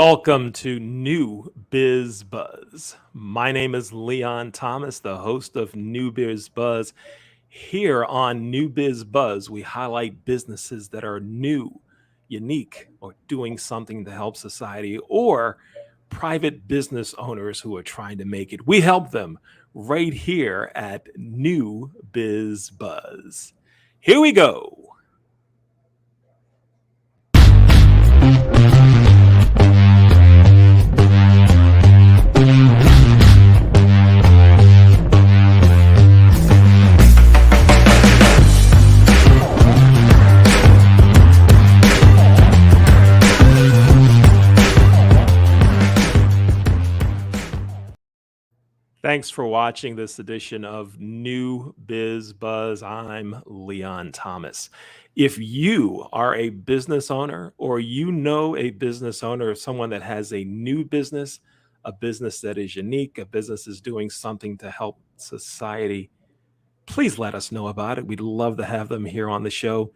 Welcome to New Bizz Buzz. My name is Leon Thomas, the host of New Bizz Buzz. Here on New Bizz Buzz, we highlight businesses that are new, unique, or doing something to help society, or private business owners who are trying to make it. We help them right here at New Bizz Buzz. Here we go. Thanks for watching this edition of New Biz Buzz. I'm Leon Thomas. If you are a business owner or you know a business owner or someone that has a new business, a business that is unique, a business is doing something to help society, please let us know about it. We'd love to have them here on the show.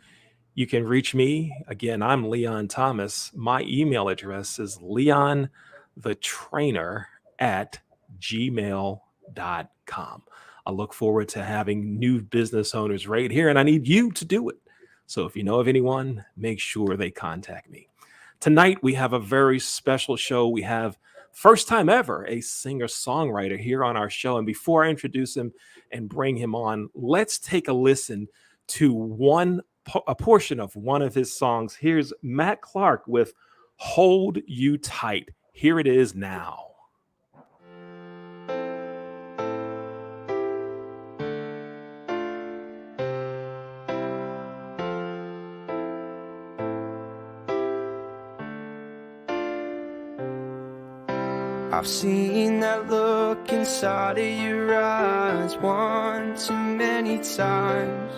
You can reach me. Again, I'm Leon Thomas. My email address is leonthetrainer@gmail.com. I look forward to having new business owners right here, and I need you to do it. So if you know of anyone, make sure they contact me. Tonight, we have a very special show. We have, first time ever, a singer-songwriter here on our show. And before I introduce him and bring him on, let's take a listen to a portion of one of his songs. Here's Matt Clark with Hold You Tight. Here it is now. I've seen that look inside of your eyes one too many times.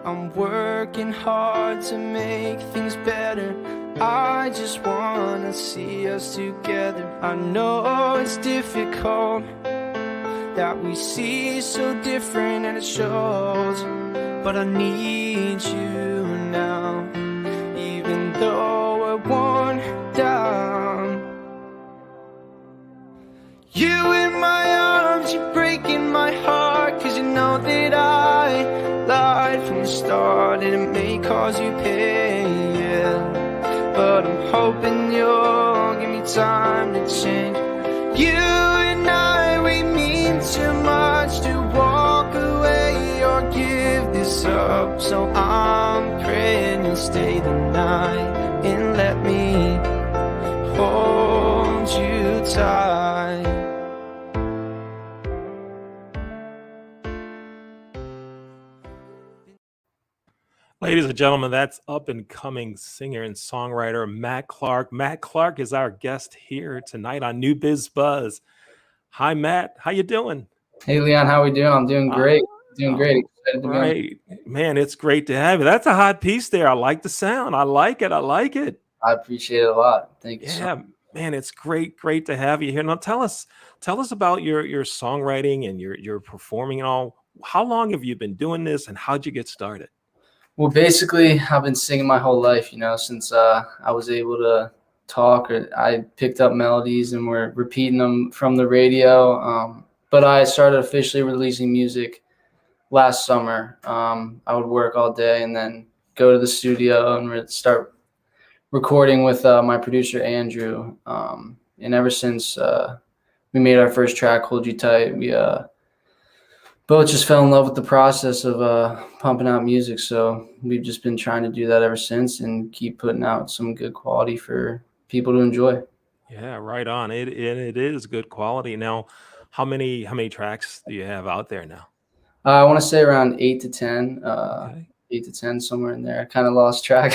I'm working hard to make things better. I just wanna see us together. I know it's difficult that we see so different and it shows, but I need you now, even though we're worn down. You in my arms, you're breaking my heart, 'cause you know that I lied from the start, and it may cause you pain, yeah. But I'm hoping you'll give me time to change. You and I, we mean too much to walk away or give this up. So I'm praying you'll stay the night and let me hold you tight. Ladies and gentlemen, that's up-and-coming singer and songwriter Matt Clark. Matt Clark is our guest here tonight on New Biz Buzz. Hi, Matt. How you doing? Hey, Leon. How we doing? I'm doing great. Excited to be right. Man, it's great to have you. That's a hot piece there. I like the sound. I like it. I appreciate it a lot. Thank you. Yeah, man, it's great to have you here. Now, tell us about your songwriting and your performing and all. How long have you been doing this, and how'd you get started? Well, basically, I've been singing my whole life, since I was able to talk. Or I picked up melodies and were repeating them from the radio. But I started officially releasing music last summer. I would work all day and then go to the studio and start recording with my producer, Andrew. And ever since we made our first track, Hold You Tight, we both just fell in love with the process of pumping out music. So we've just been trying to do that ever since and keep putting out some good quality for people to enjoy. Yeah, right on. It is good quality. Now, how many tracks do you have out there now? I want to say around 8 to 10. Okay. 8 to 10, somewhere in there. I kind of lost track.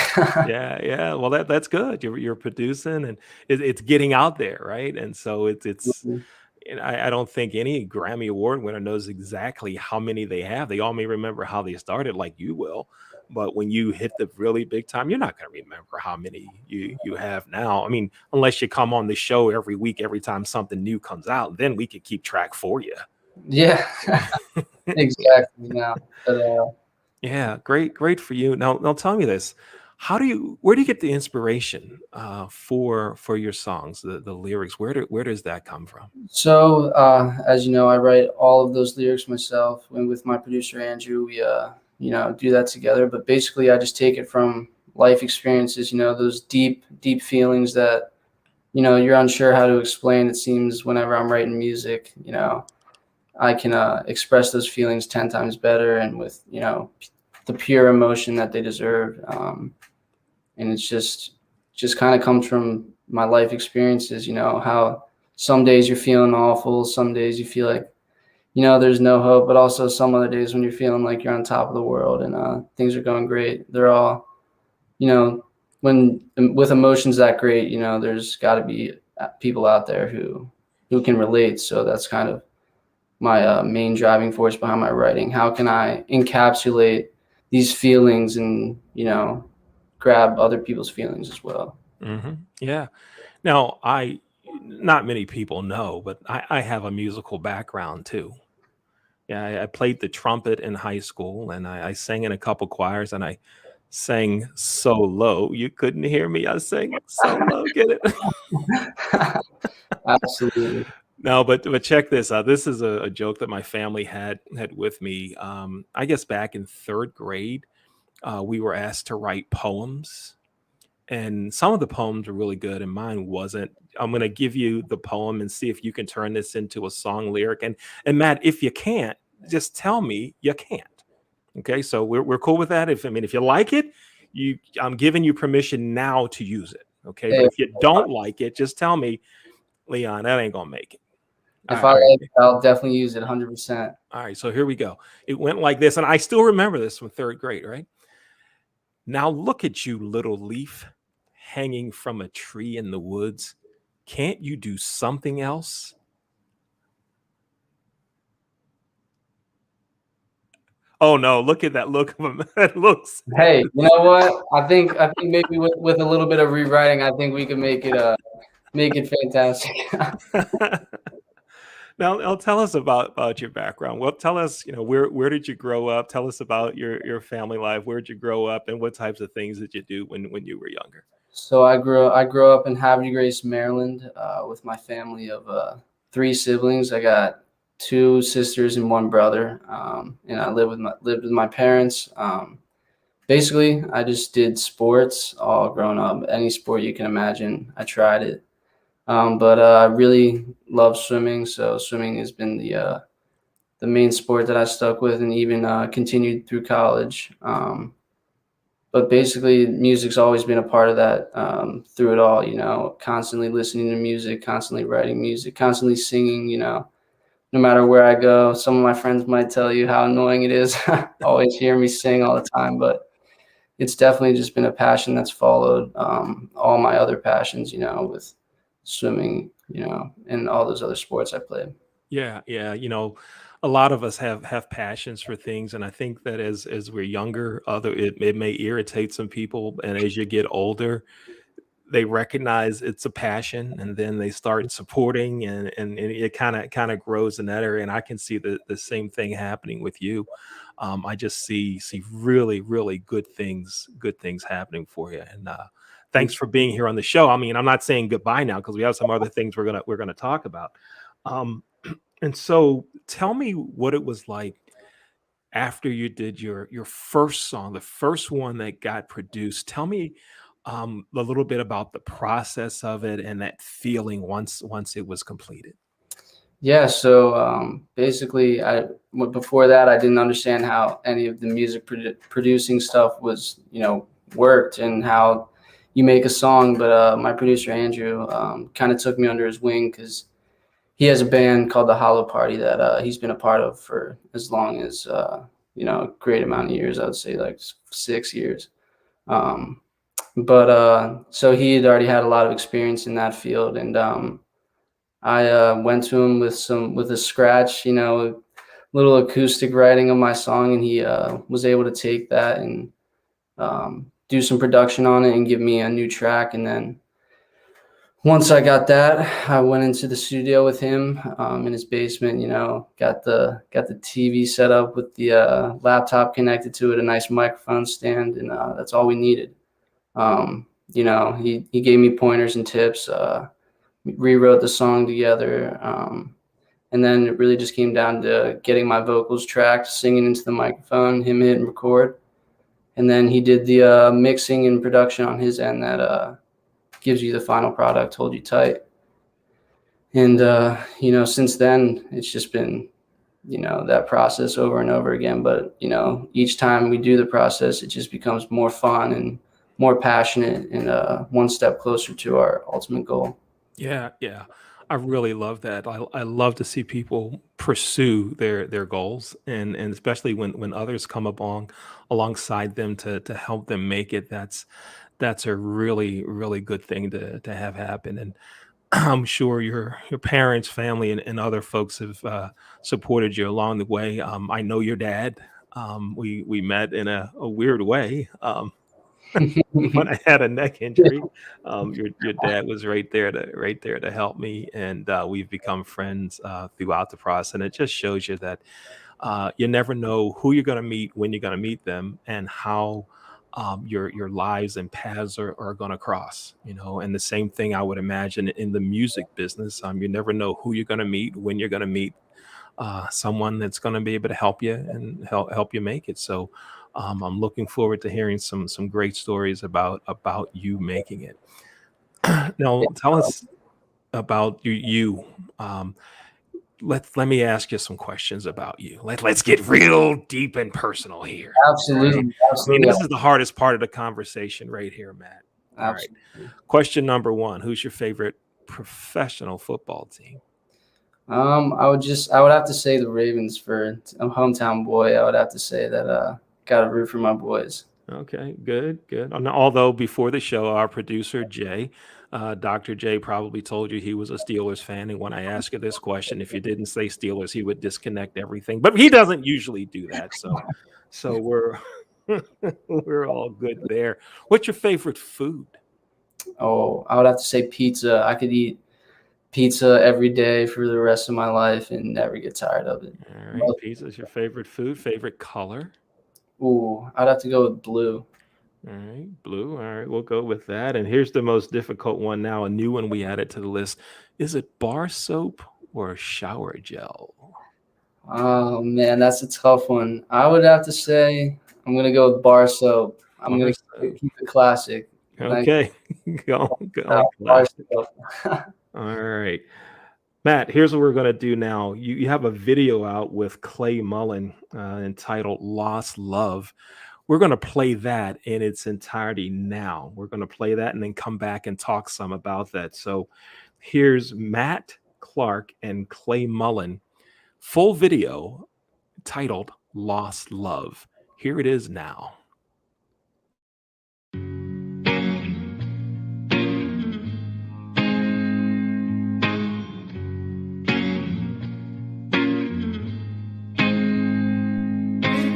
Yeah. Well, that's good. You're producing, and it's getting out there, right? And so it's. Mm-hmm. I don't think any Grammy Award winner knows exactly how many they have. They all may remember how they started, like you will. But when you hit the really big time, you're not going to remember how many you have now. I mean, unless you come on the show every week, every time something new comes out, then we could keep track for you. Yeah, exactly. Now, yeah, great for you. Now tell me this. where do you get the inspiration for your songs, the lyrics? Where does that come from? So, as you know, I write all of those lyrics myself, and with my producer Andrew, we do that together. But basically, I just take it from life experiences. Those deep feelings that you're unsure how to explain. It seems whenever I'm writing music, I can express those feelings 10 times better and with the pure emotion that they deserve. And it's just kind of comes from my life experiences. How some days you're feeling awful, some days you feel like there's no hope, but also some other days when you're feeling like you're on top of the world and things are going great. They're all when with emotions that great, there's got to be people out there who can relate. So that's kind of my main driving force behind my writing. How can I encapsulate these feelings and grab other people's feelings as well? Yeah. Now, not many people know, but I have a musical background too. Yeah, I played the trumpet in high school, and I sang in a couple choirs, and I sang so low you couldn't hear me. I sang so low. Get it? Absolutely. No, but check this out. This is a joke that my family had with me. I guess back in third grade, we were asked to write poems, and some of the poems were really good, and mine wasn't. I'm going to give you the poem and see if you can turn this into a song lyric. And Matt, if you can't, just tell me you can't. Okay, so we're cool with that. If you like it, I'm giving you permission now to use it. Okay, but if you don't like it, just tell me, Leon, that ain't gonna make it. If I like it, I'll definitely use it 100%. All right, so here we go. It went like this, and I still remember this from third grade, right? Now look at you, little leaf, hanging from a tree in the woods. Can't you do something else? Oh no, look at that look of him. That looks. Hey, you know what? I think maybe with a little bit of rewriting, I think we can make it fantastic. Now tell us about your background. Well, tell us, where did you grow up? Tell us about your family life. Where did you grow up, and what types of things did you do when you were younger? So I grew up in Havre de Grace, Maryland, with my family of 3 siblings. I got 2 sisters and 1 brother, and I lived with my parents. Basically, I just did sports all growing up. Any sport you can imagine, I tried it. But I really love swimming, so swimming has been the main sport that I stuck with, and even continued through college. But basically, music's always been a part of that through it all. Constantly listening to music, constantly writing music, constantly singing. No matter where I go, some of my friends might tell you how annoying it is. Always hear me sing all the time, but it's definitely just been a passion that's followed all my other passions. With swimming, and all those other sports I played. Yeah, yeah. A lot of us have passions for things, and I think that as we're younger, it may irritate some people, and as you get older, they recognize it's a passion, and then they start supporting, and it kind of grows in that area. And I can see the same thing happening with you. I just see really really good things happening for you, and thanks for being here on the show. I mean, I'm not saying goodbye now because we have some other things we're gonna talk about. And so tell me what it was like after you did your first song, the first one that got produced. Tell me a little bit about the process of it and that feeling once it was completed. Yeah, so basically, before that, I didn't understand how any of the music producing stuff was, worked and how you make a song. But my producer Andrew kind of took me under his wing because he has a band called the Hollow Party that he's been a part of for as long as a great amount of years. I would say like 6 years. But so he had already had a lot of experience in that field, and I went to him with a scratch, a little acoustic writing of my song, and he was able to take that and do some production on it and give me a new track. And then once I got that, I went into the studio with him in his basement. Got the TV set up with the laptop connected to it, a nice microphone stand, and that's all we needed. You know, he gave me pointers and tips, rewrote the song together. And then it really just came down to getting my vocals tracked, singing into the microphone, him hitting record. And then he did the mixing and production on his end that gives you the final product, Hold You Tight. And, you know, since then, it's just been, you know, that process over and over again. But, you know, each time we do the process, it just becomes more fun and more passionate and one step closer to our ultimate goal. Yeah, yeah. I really love that. I love to see people pursue their goals, and especially when others come alongside them to help them make it. That's a really good thing to have happen. And I'm sure your parents, family, and other folks have supported you along the way. I know your dad. We met in a weird way. When I had a neck injury, your dad was right there to help me, and we've become friends throughout the process. And it just shows you that you never know who you're going to meet, when you're going to meet them, and how your lives and paths are going to cross. You know, and the same thing I would imagine in the music business. You never know who you're going to meet, when you're going to meet someone that's going to be able to help you and help you make it. So. I'm looking forward to hearing some great stories about you making it. Now, tell us about you. Let me ask you some questions about you. Let's get real deep and personal here. Absolutely. I mean, Absolutely. this is the hardest part of the conversation right here, Matt. All right. Absolutely. Question number one: who's your favorite professional football team? I would have to say the Ravens. For a hometown boy, I would have to say that got to root for my boys. Okay, good. Although before the show, our producer Jay, Dr. J, probably told you he was a Steelers fan, and when I asked you this question, if you didn't say Steelers, he would disconnect everything. But he doesn't usually do that, so we're we're all good there. What's your favorite food? Oh, I would have to say pizza. I could eat pizza every day for the rest of my life and never get tired of it. All right, pizza is your favorite food. Favorite color? Ooh, I'd have to go with blue. All right, blue. All right, we'll go with that. And here's the most difficult one now, a new one we added to the list. Is it bar soap or shower gel? Oh man, that's a tough one. I would have to say I'm gonna go with bar soap. I'm gonna keep it classic. Okay, go Bar classic. soap. All right. Matt, here's what we're going to do now. You have a video out with Clay Mullen entitled Lost Love. We're going to play that in its entirety now. We're going to play that and then come back and talk some about that. So here's Matt Clark and Clay Mullen, full video titled Lost Love. Here it is now.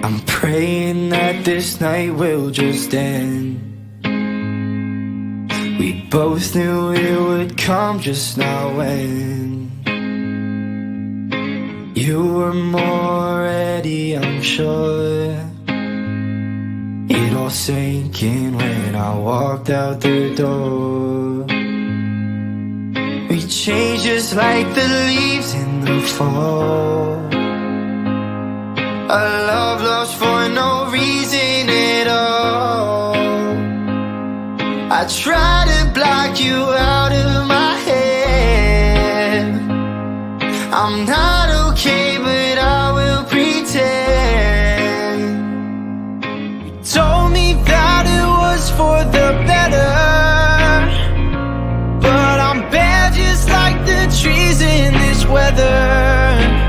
I'm praying that this night will just end. We both knew it would come, just not when. You were more ready, I'm sure. It all sank in when I walked out the door. We changed just like the leaves in the fall. A love lost for no reason at all. I try to block you out of my head. I'm not okay, but I will pretend. You told me that it was for the better, but I'm bad just like the trees in this weather.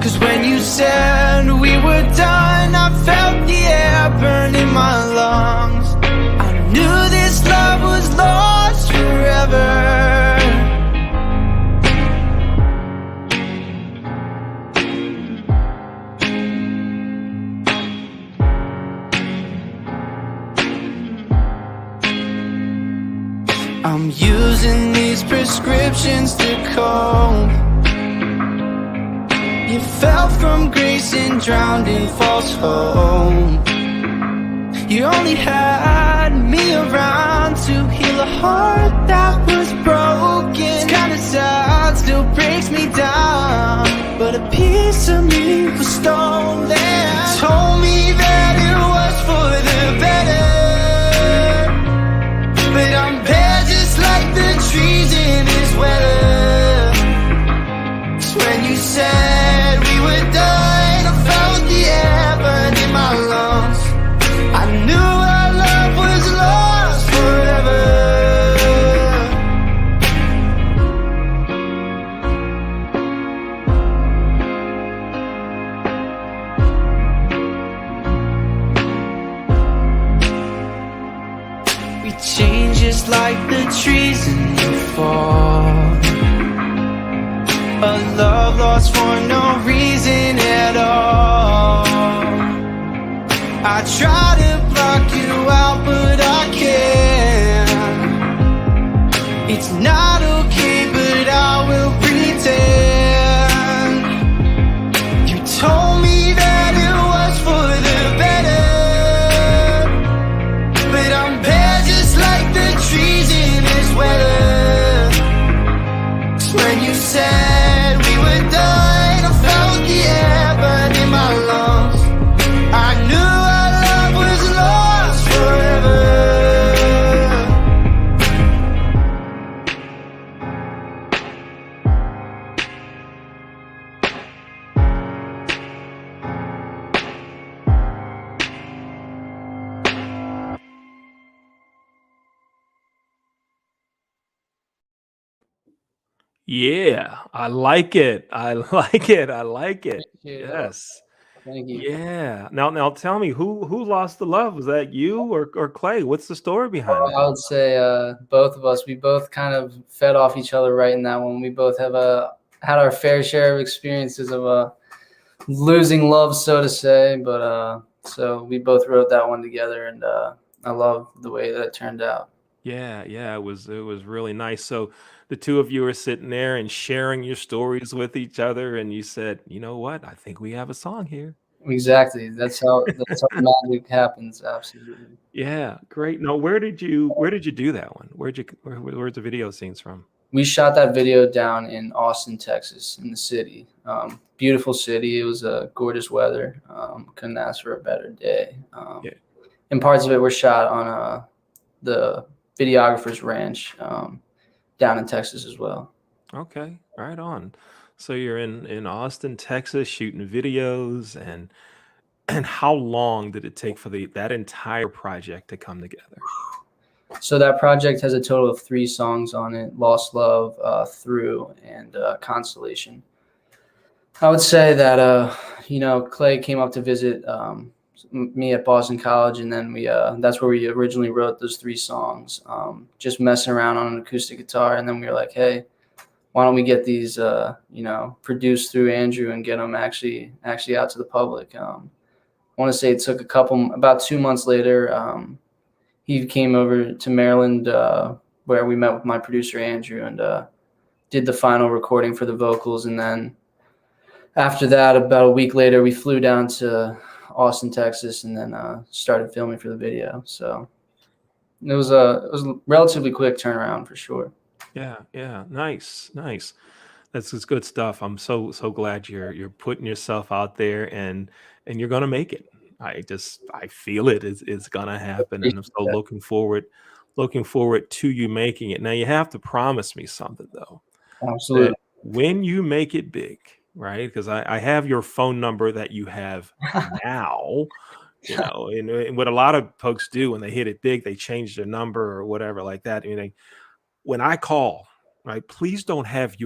'Cause when you said we were done, I felt the air burn in my lungs. I knew this love was lost forever. I'm using these prescriptions to cope. You fell from grace and drowned in false hope. You only had me around to heal a heart that was broken. It's kinda sad, still breaks me down, but a piece of me was stolen. Told me that it was for the better, but I'm bare just like the trees in this weather. 'Cause when you said we were done, I felt the air burn in my lungs. I knew our love was lost forever. We change just like the trees in the fall. A love lost for no reason at all. I try to block you out, but I can't. It's not okay, but I will pretend. You told me that it was for the better, but I'm bare just like the trees in this weather. 'Cause when you said we were done, I felt the air burn in my lungs. I knew our love was lost forever. Yeah, I like it. I like it. I like it. Appreciate it. Yes. Thank you. Yeah. Now tell me who lost the love? Was that you or Clay? What's the story behind I that? would say both of us. We both kind of fed off each other right in that one. We both have had our fair share of experiences of losing love, so to say. But so we both wrote that one together, and I love the way that it turned out. Yeah, it was really nice. So the two of you are sitting there and sharing your stories with each other, and you said, you know what? I think we have a song here. Exactly. That's how magic happens. Absolutely. Yeah, great. Now, where did you do that one? Where's the video scenes from? We shot that video down in Austin, Texas, in the city. Beautiful city. It was gorgeous weather. Couldn't ask for a better day. Yeah. And parts of it were shot on the videographer's ranch down in Texas as well. Okay, right on. So you're in Austin, Texas, shooting videos, and how long did it take for that entire project to come together? So that project has a total of 3 songs on it: Lost Love, Through, and Constellation. I would say that Clay came up to visit me at Boston College, and then that's where we originally wrote those 3 songs, just messing around on an acoustic guitar. And then we were like, hey, why don't we get these produced through Andrew and get them actually out to the public. I want to say it took about 2 months later. He came over to Maryland, where we met with my producer Andrew, and did the final recording for the vocals. And then after that, about a week later, we flew down to Austin, Texas, and then started filming for the video. So it was a relatively quick turnaround for sure. Yeah, nice. That's just good stuff. I'm so glad you're putting yourself out there, and you're gonna make it. I feel it. It's gonna happen, and I'm so looking forward to you making it. Now you have to promise me something though. Absolutely. That when you make it big, right? Because I have your phone number that you have now. And what a lot of folks do when they hit it big, they change their number or whatever like that. When I call, right, please don't have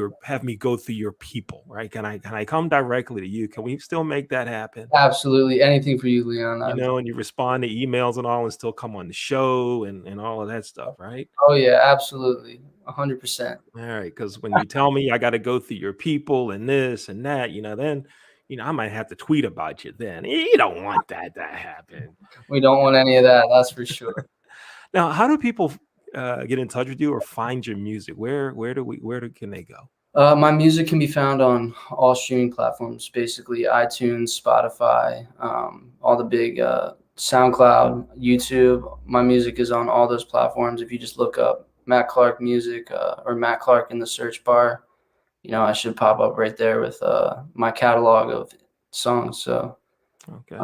me go through your people, right? Can I come directly to you? Can we still make that happen? Absolutely. Anything for you, Leon. And you respond to emails and all, and still come on the show and all of that stuff, right? Oh yeah, absolutely. 100%. All right, because when you tell me I got to go through your people and this and that, then I might have to tweet about you then. You don't want that to happen. We don't want any of that, that's for sure. Now, how do people get in touch with you or find your music? Where can they go? My music can be found on all streaming platforms, basically iTunes, Spotify, all the big SoundCloud, YouTube. My music is on all those platforms. If you just look up Matt Clark music or Matt Clark in the search bar, I should pop up right there with my catalog of songs. So Okay.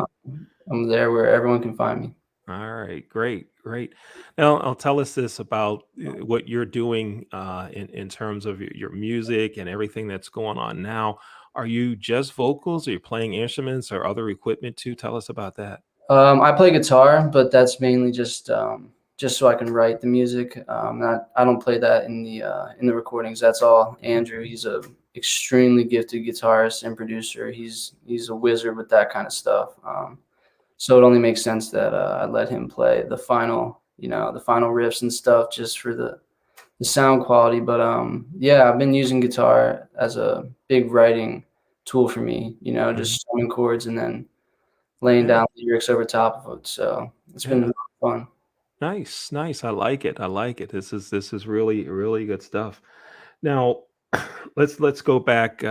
I'm there where everyone can find me. All right, great, great. Now, I'll tell us this about what you're doing in terms of your music and everything that's going on now. Are you just vocals? Are you playing instruments or other equipment too? Tell us about that. I play guitar, but that's mainly just so I can write the music. I don't play that in the recordings. That's all Andrew. He's a extremely gifted guitarist and producer. He's a wizard with that kind of stuff. So it only makes sense that I let him play the final riffs and stuff just for the sound quality. But yeah, I've been using guitar as a big writing tool for me. Just strumming chords and then laying Yeah. down lyrics over top of it. So it's been Yeah. fun. Nice, nice. I like it. I like it. This is really really good stuff. Now, let's go back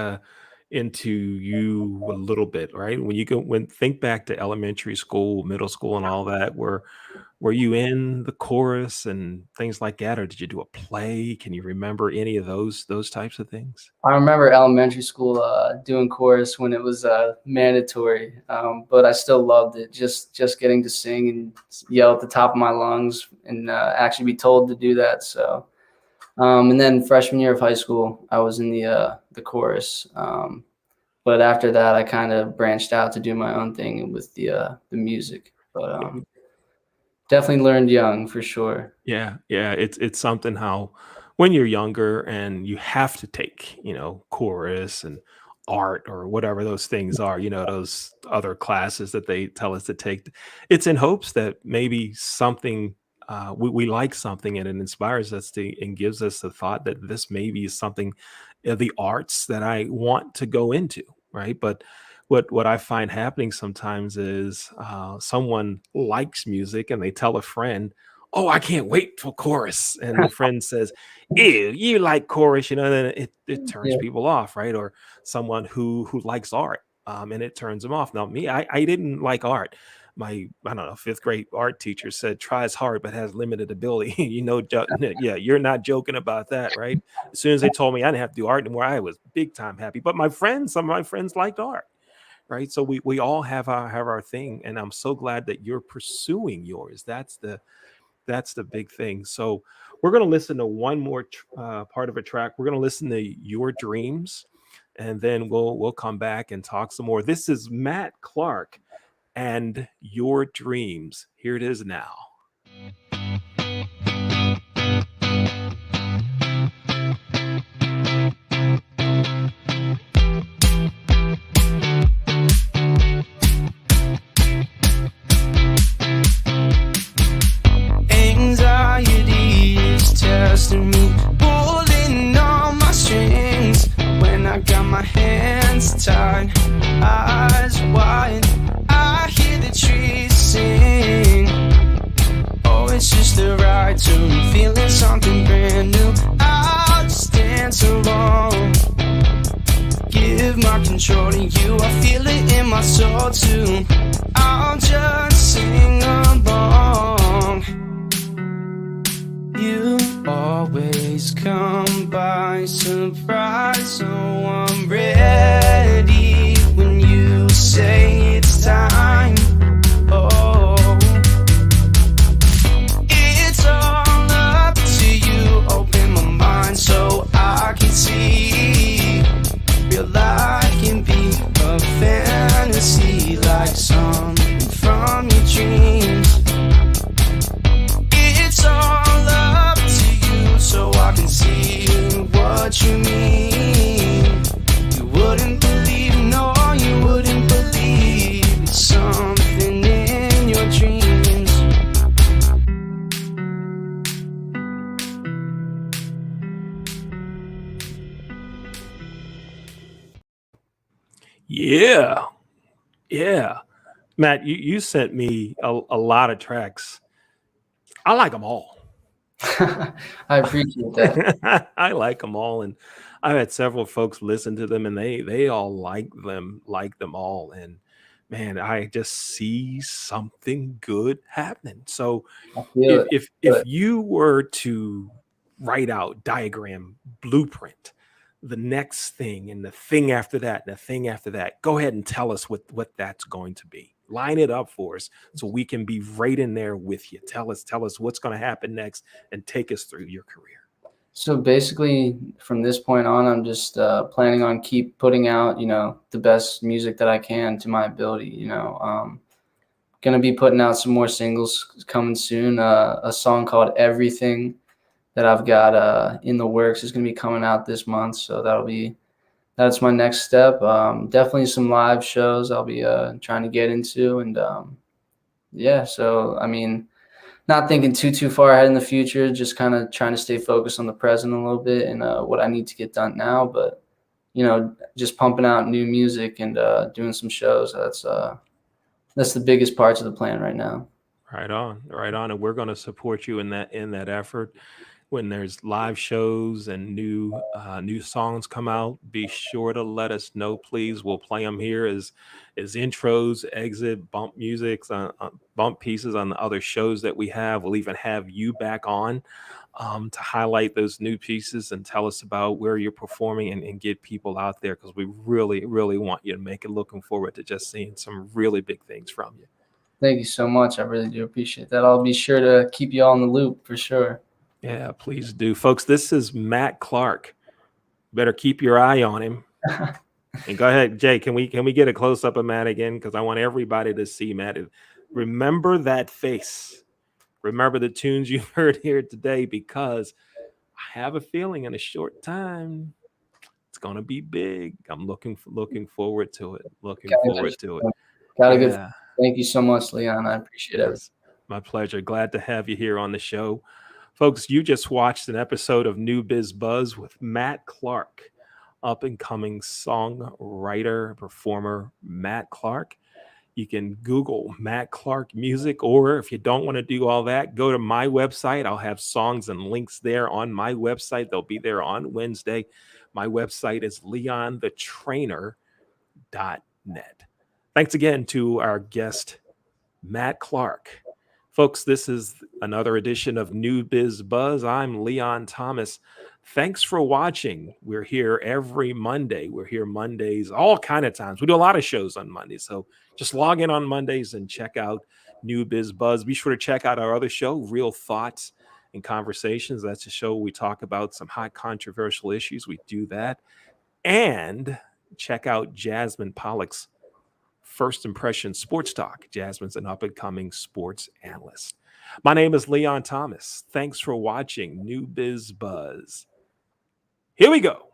into you a little bit, right? When think back to elementary school, middle school, and all that, were you in the chorus and things like that, or did you do a play? Can you remember any of those types of things? I remember elementary school doing chorus when it was mandatory, but I still loved it. Just getting to sing and yell at the top of my lungs and actually be told to do that. So, and then freshman year of high school, I was in the chorus. But after that, I kind of branched out to do my own thing with the music. But definitely learned young for sure. Yeah, yeah, it's something how when you're younger and you have to take, chorus and art or whatever those things are, those other classes that they tell us to take. It's in hopes that maybe something we like something and it inspires us to and gives us the thought that this maybe is something of the arts that I want to go into, right? But what I find happening sometimes is someone likes music and they tell a friend, "Oh, I can't wait for chorus," and the friend says, "Ew, you like chorus," then it turns Yeah. people off, right? Or someone who likes art, and it turns them off. Now, me, I didn't like art. My I don't know, fifth grade art teacher said, "Tries hard but has limited ability." Yeah, you're not joking about that, right? As soon as they told me I didn't have to do art anymore, I was big time happy. But some of my friends liked art, right? So we all have our thing, and I'm so glad that you're pursuing yours. That's the big thing. So we're going to listen to one more part of a track. We're going to listen to Your Dreams, and then we'll come back and talk some more. This is Matt Clark and Your Dreams. Here it is now. Anxiety is testing me, pulling on my strings. When I got my hands tied, eyes wide, I hear the trees sing. Oh, it's just the right tune, feeling something brand new. I'll just dance along, give my control to you. I feel it in my soul too. I'll just sing along. You always come by surprise, so I'm ready when you say it's time. Oh, it's all up to you. Open my mind so I can see. Feel like it be a fantasy, like something from your dreams. It's all up to you so I can see what you mean. You wouldn't believe, no, you wouldn't believe it's something in your dreams. Yeah, yeah. Matt, you sent me a lot of tracks. I like them all. I appreciate that. I like them all, and I've had several folks listen to them, and they all like them all. And man, I just see something good happening. So I feel it. if you were to write out, diagram, blueprint, the next thing and the thing after that, and the thing after that, go ahead and tell us what that's going to be. Line it up for us so we can be right in there with you. Tell us what's going to happen next and take us through your career. So basically, from this point on, I'm just planning on keep putting out, the best music that I can to my ability. Gonna be putting out some more singles coming soon. A song called "Everything" that I've got in the works is gonna be coming out this month. So that's my next step. Definitely some live shows I'll be trying to get into, and yeah. So I mean, not thinking too far ahead in the future, just kind of trying to stay focused on the present a little bit and what I need to get done now. But just pumping out new music and doing some shows. That's the biggest parts of the plan right now. Right on, and we're going to support you in that effort. When there's live shows and new songs come out, be sure to let us know, please. We'll play them here as intros, exit, bump music, bump pieces on the other shows that we have. We'll even have you back on to highlight those new pieces and tell us about where you're performing and get people out there, because we really, really want you to make it. Looking forward to just seeing some really big things from you. Thank you so much. I really do appreciate that. I'll be sure to keep you all in the loop for sure. Yeah, please do. Folks, this is Matt Clark. Better keep your eye on him. And go ahead, Jay, can we get a close-up of Matt again? Because I want everybody to see Matt. Remember that face. Remember the tunes you've heard here today, because I have a feeling in a short time it's going to be big. I'm looking forward to it. Got a good. Thank you so much, Leon. I appreciate it. My pleasure. Glad to have you here on the show. Folks, you just watched an episode of New Bizz Buzz with Matt Clark, up-and-coming songwriter, performer Matt Clark. You can Google Matt Clark Music, or if you don't want to do all that, go to my website. I'll have songs and links there on my website. They'll be there on Wednesday. My website is leonthetrainer.net. Thanks again to our guest, Matt Clark. Folks, this is another edition of New Bizz Buzz. I'm Leon Thomas. Thanks for watching. We're here every Monday. We're here Mondays, all kind of times. We do a lot of shows on Mondays, so just log in on Mondays and check out New Bizz Buzz. Be sure to check out our other show, Real Thoughts and Conversations. That's a show we talk about some hot controversial issues. We do that. And check out Jasmine Pollock's First Impression Sports Talk. Jasmine's an up-and-coming sports analyst. My name is Leon Thomas. Thanks for watching New Bizz Buzz. Here we go.